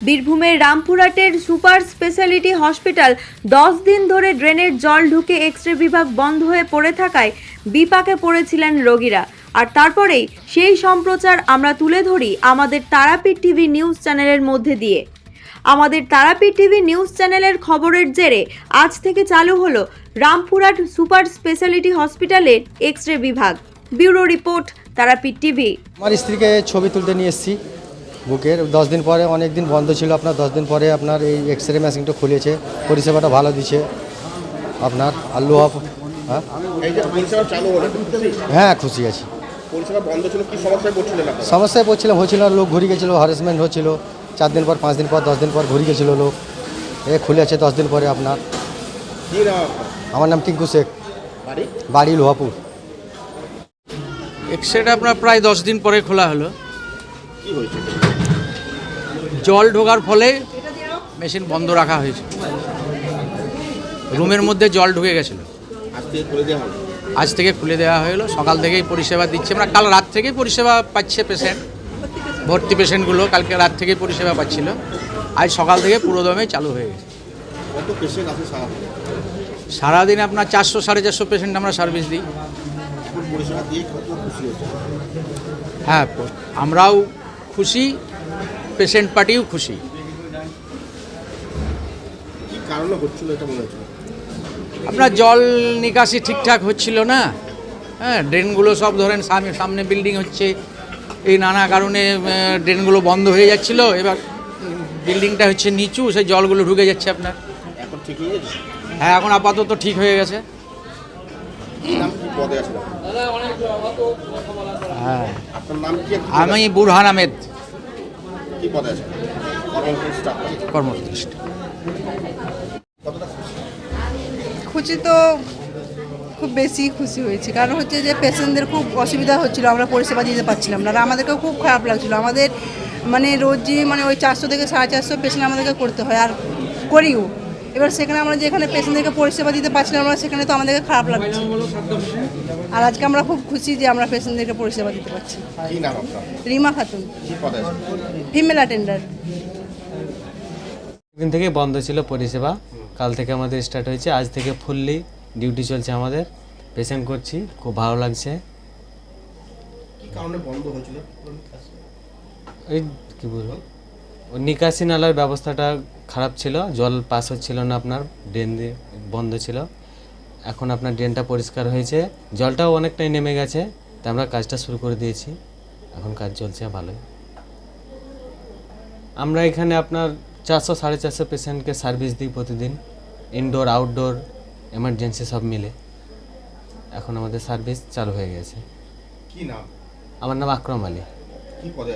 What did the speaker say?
বীরভূমের রামপুরহাটের super speciality hospital 10 দিন ধরে ড্রেনের জল ঢুকে এক্স-রে বিভাগ বন্ধ হয়ে পড়ে থাকায় বিপাকে পড়েছিলেন রোগীরা। আর তারপরেই সেই সম্প্রচার আমরা তুলে ধরি আমাদের তারাপীঠ টিভি নিউজ চ্যানেলের মধ্যে দিয়ে। আমাদের তারাপীঠ টিভি নিউজ চ্যানেলের খবরের জেরে আজ থেকে চালু হলো রামপুরহাট সুপার স্পেশালিটি হসপিটালের এক্স-রে বিভাগ। Bureau report, Tarapith TV. আমার স্ত্রীকে ছবি তুলতে নিয়ে এসেছি বুকের। 10 দিন পরে, অনেক দিন বন্ধ ছিল আপনার, 10 দিন পরে আপনার এই এক্স-রে মেশিনটা খুলেছে, পরিষেবাটা ভালো দিচ্ছে আপনার। আর লোহা হ্যাঁ খুশি আছি। সমস্যায় পড়ছিলাম, হচ্ছিল না, লোক ঘুরে গেছিলো, হ্যারাসমেন্ট হচ্ছিল 4 দিন পর, 5 দিন পর, 10 দিন পর ঘুরে গেছিলো লোক। খুলে আছে 10 দিন পরে আপনার। আমার নাম টিঙ্কু শেখ, বাড়ি লোহাপুর। এক্স-রেটা আপনার প্রায় 10 দিন পরে খোলা হলো। জল ঢোকার ফলে মেশিন বন্ধ রাখা হয়েছে, রুমের মধ্যে জল ঢুকে গেছিলো। আজ থেকে খুলে দেওয়া হলো, সকাল থেকেই পরিষেবা দিচ্ছে। আমরা কাল রাত থেকেই পরিষেবা পাচ্ছে পেশেন্ট, ভর্তি পেশেন্টগুলো কালকে রাত থেকেই পরিষেবা পাচ্ছিল। আজ সকাল থেকে পুরোদমে চালু হয়ে গেছে। কত পেশেন্ট আছে সারাদিন আপনার 400-450 পেশেন্ট আমরা সার্ভিস দিই। পরিষেবা দিয়ে কত খুশি হচ্ছে? হ্যাঁ, আমরাও খুশি, পেশেন্ট পার্টিও খুশি। কি কারণে হচ্ছিল এটা মনে হচ্ছে? আপনার জল নিকাশি ঠিকঠাক হচ্ছিল না। হ্যাঁ, ড্রেনগুলো সব ধরেন সামনে বিল্ডিং হচ্ছে, এই নানা কারণে ড্রেনগুলো বন্ধ হয়ে যাচ্ছিল। এবার বিল্ডিংটা হচ্ছে নিচু, সেই জলগুলো ঢুকে যাচ্ছে আপনার। এখন ঠিক হয়ে গেছে? হ্যাঁ, এখন আপাতত ঠিক হয়ে গেছে। নাম কি পদে আছে? হ্যাঁ, আপনার নাম কি? আমি বুরহান আহমেদ, কি পদে আছে? কর্মপ্রতিষ্ঠা। কতটা খুশি? খুশি তো খুব বেশি খুশি হয়েছি, কারণ হচ্ছে যে পেশেন্টদের খুব অসুবিধা হচ্ছিল, আমরা পরিষেবা দিতে পারছিলাম না। আর আমাদেরকেও খুব খারাপ লাগছিল। আমাদের মানে রোজই ওই 400 থেকে 450 পেশেন্ট আমাদেরকে করতে হয়, আর করিও। এবার সেখানে আমরা যেখানে পেশেন্টদেরকে পরিষেবা দিতে পারছিলাম না, সেখানে তো আমাদেরকে খারাপ লাগছে। আর আজকে আমরা খুব খুশি যে আমরা পেশেন্টদেরকে পরিষেবা দিতে পারছি। কি নাম আপনার? রিমা খাতুন, কি পদে আছে? Female attender. দিন থেকে বন্ধ ছিল পরিষেবা, কাল থেকে আমাদের স্টার্ট হয়েছে। আজ থেকে ফুললি ডিউটি চলছে আমাদের, পেশেন্ট করছি, খুব ভালো লাগছে। কি কারণে বন্ধ হয়েছিল? ওই কী বলবো, ওই নিকাশি নালার ব্যবস্থাটা খারাপ ছিল, জল পাস হচ্ছিল না, আপনার ড্রেন দিয়ে বন্ধ ছিল। এখন আপনার ড্রেনটা পরিষ্কার হয়েছে, জলটাও অনেকটাই নেমে গেছে, তাই আমরা কাজটা শুরু করে দিয়েছি। এখন কাজ চলছে ভালোই। আমরা এখানে আপনার 400-450 পেশেন্টকে সার্ভিস দিই প্রতিদিন, ইনডোর আউটডোর এমার্জেন্সি সব মিলে। এখন আমাদের সার্ভিস চালু হয়ে গেছে। কি নাম? আমার নাম আকরাম আলী। কি পদে আছে?